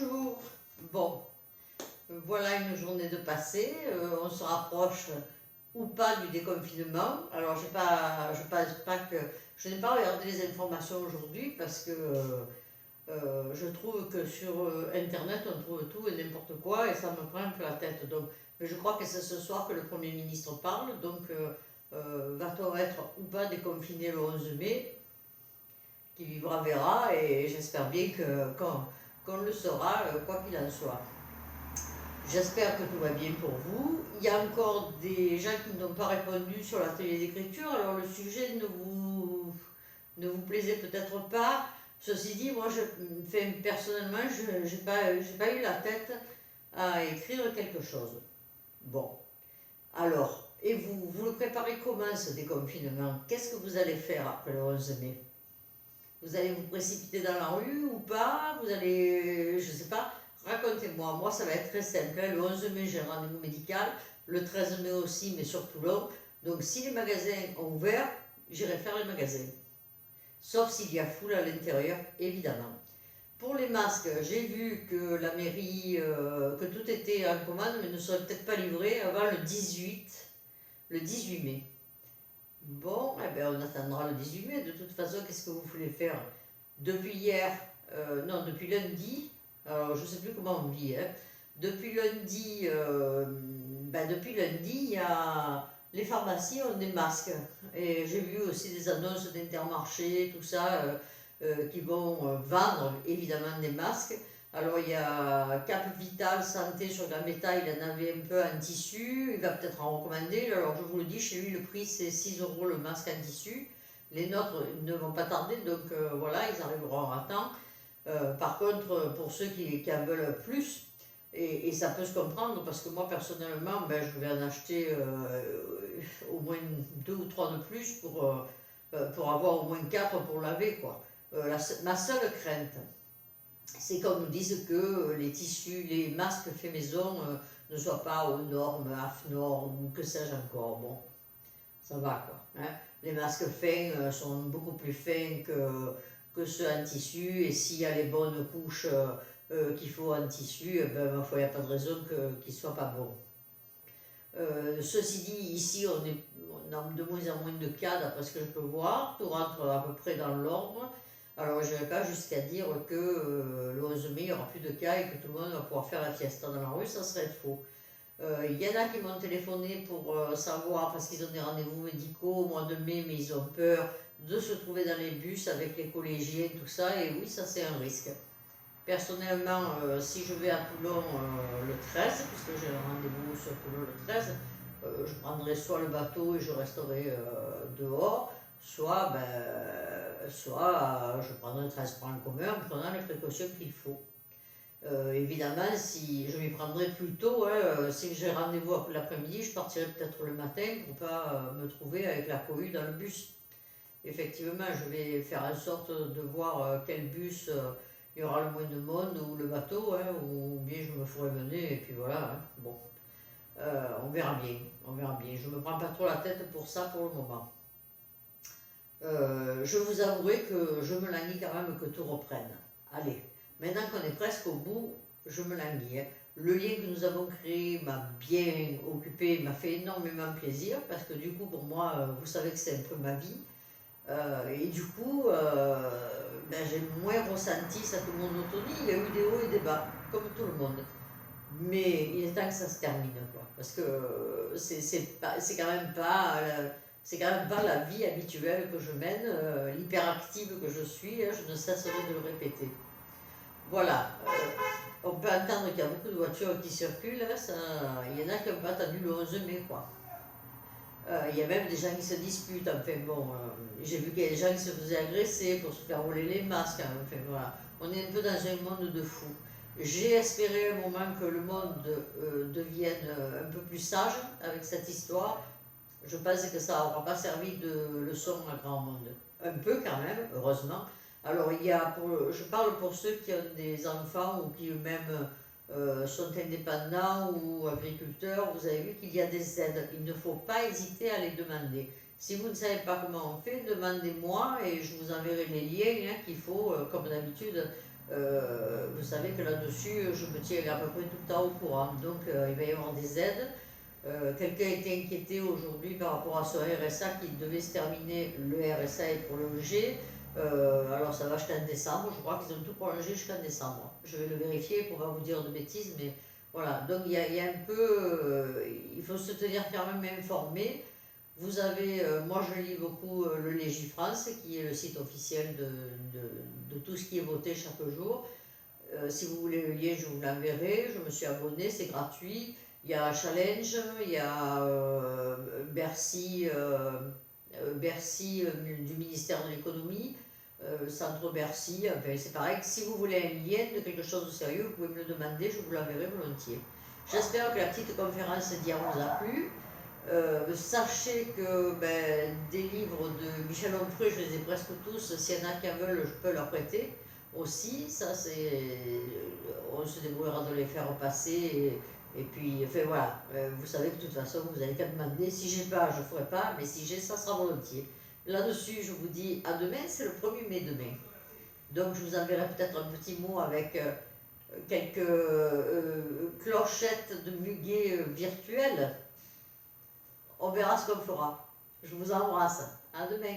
Bonjour. Bon, voilà une journée de passée. On se rapproche ou pas du déconfinement. Alors, je pense pas que je n'ai pas regardé les informations aujourd'hui parce que je trouve que sur Internet on trouve tout et n'importe quoi et ça me prend un peu la tête. Donc, mais je crois que c'est ce soir que le Premier ministre parle. Donc, va-t-on être ou pas déconfiné le 11 mai? Qui vivra verra et j'espère bien qu'on le saura, quoi qu'il en soit. J'espère que tout va bien pour vous. Il y a encore des gens qui n'ont pas répondu sur l'atelier d'écriture, alors le sujet ne vous plaisait peut-être pas. Ceci dit, moi, personnellement, je n'ai pas eu la tête à écrire quelque chose. Bon, alors, et vous le préparez comment ce déconfinement? Qu'est-ce que vous allez faire après le 11 mai? Vous allez vous précipiter dans la rue ou pas? Vous allez, je sais pas, racontez-moi. Moi, ça va être très simple. Le 11 mai, j'ai un rendez-vous médical. Le 13 mai aussi, mais sur Toulon. Donc, si les magasins ont ouvert, j'irai faire les magasins. Sauf s'il y a foule à l'intérieur, évidemment. Pour les masques, j'ai vu que la mairie, que tout était en commande, mais ne serait peut-être pas livré avant le 18 mai. Bon, eh bien, on attendra le 18 mai. De toute façon, qu'est-ce que vous voulez faire? Depuis hier, non, depuis lundi, alors je ne sais plus comment on dit, hein. Depuis lundi, il y a, les pharmacies ont des masques. Et j'ai vu aussi des annonces d'Intermarché, tout ça, qui vont vendre évidemment des masques. Alors il y a Cap Vital Santé sur Gambetta, il en avait un peu en tissu, il va peut-être en recommander. Alors je vous le dis, chez lui le prix c'est 6 euros le masque en tissu. Les nôtres ne vont pas tarder, donc voilà, ils arriveront à temps. Par contre, pour ceux qui en veulent plus, et ça peut se comprendre parce que moi personnellement, ben, je vais en acheter au moins 2 ou 3 de plus pour avoir au moins 4 pour laver, quoi. Ma seule crainte, c'est qu'on nous dise que les tissus, les masques faits maison ne soient pas aux normes AFNOR ou que sais-je encore. Bon, ça va quoi. Hein. Les masques fins sont beaucoup plus fins que ceux en tissu et s'il y a les bonnes couches qu'il faut en tissu, ben, ma foi, il n'y a pas de raison qu'ils ne soient pas bons. Ceci dit, ici on a de moins en moins de cas d'après ce que je peux voir, tout rentre à peu près dans l'ordre. Alors je n'irai pas jusqu'à dire que le 11 mai il n'y aura plus de cas et que tout le monde va pouvoir faire la fiesta dans la rue, ça serait faux. Il y en a qui m'ont téléphoné pour savoir, parce qu'ils ont des rendez-vous médicaux au mois de mai, mais ils ont peur de se trouver dans les bus avec les collégiens, tout ça, et oui, ça c'est un risque. Personnellement, si je vais à Toulon le 13, puisque j'ai un rendez-vous sur Toulon le 13, je prendrai soit le bateau et je resterai dehors, soit je prendrai le transport en commun en prenant les précautions qu'il faut. Évidemment, si je m'y prendrai plus tôt, hein, si j'ai rendez-vous l'après-midi, je partirai peut-être le matin pour ne pas me trouver avec la cohue dans le bus. Effectivement, je vais faire en sorte de voir quel bus il y aura le moins de monde ou le bateau, hein, ou bien je me ferai mener et puis voilà. Hein. Bon, on verra bien, on verra bien. Je ne me prends pas trop la tête pour ça pour le moment. Je vous avouerai que je me languis quand même que tout reprenne. Allez, maintenant qu'on est presque au bout, je me languis. Hein. Le lien que nous avons créé m'a bien occupé, m'a fait énormément plaisir parce que du coup pour moi, vous savez que c'est un peu ma vie. Et du coup, ben, j'ai moins ressenti cette monotonie. Il y a eu des hauts et des bas, comme tout le monde. Mais il est temps que ça se termine, quoi. Parce que c'est quand même pas la vie habituelle que je mène, l'hyperactive que je suis, hein, je ne cesserai de le répéter. Voilà. On peut entendre qu'il y a beaucoup de voitures qui circulent, hein, il y en a qui n'ont pas attendu le 11 mai, quoi. Il y a même des gens qui se disputent, enfin bon, j'ai vu qu'il y a des gens qui se faisaient agresser pour se faire voler les masques, hein, enfin voilà. On est un peu dans un monde de fous. J'ai espéré un moment que le monde devienne un peu plus sage avec cette histoire. Je pense que ça n'aura pas servi de leçon à grand monde. Un peu quand même, heureusement. Alors je parle pour ceux qui ont des enfants ou qui eux-mêmes sont indépendants ou agriculteurs, vous avez vu qu'il y a des aides. Il ne faut pas hésiter à les demander. Si vous ne savez pas comment on fait, demandez-moi et je vous enverrai les liens qu'il faut, comme d'habitude. Vous savez que là-dessus, je me tiens à peu près tout le temps au courant. Donc, il va y avoir des aides. Quelqu'un était inquiété aujourd'hui par rapport à ce RSA qui devait se terminer. Le RSA est prolongé. Alors, ça va jusqu'en décembre. Je crois qu'ils ont tout prolongé jusqu'en décembre. Je vais le vérifier pour ne pas vous dire de bêtises, mais voilà. Donc, il y a un peu. Il faut se tenir quand même informé. Vous avez, moi je lis beaucoup le Légifrance, qui est le site officiel de tout ce qui est voté chaque jour. Si vous voulez le lien, je vous l'enverrai. Je me suis abonnée, c'est gratuit. Il y a Challenge, il y a Bercy du ministère de l'économie, Centre Bercy, enfin, c'est pareil. Si vous voulez un lien de quelque chose de sérieux, vous pouvez me le demander, je vous l'enverrai volontiers. J'espère que la petite conférence d'hier vous a plu. Sachez que des livres de Michel Onfray, je les ai presque tous. S'il y en a qui en veulent, je peux leur prêter aussi. Ça, on se débrouillera de les faire passer. Et puis, enfin voilà, vous savez que de toute façon, vous n'allez qu'à demander. Si j'ai pas, je ne ferai pas, mais si j'ai, ça sera volontiers. Là-dessus, je vous dis à demain, c'est le 1er mai demain. Donc, je vous enverrai peut-être un petit mot avec quelques clochettes de muguet virtuelles. On verra ce qu'on fera. Je vous embrasse. À demain.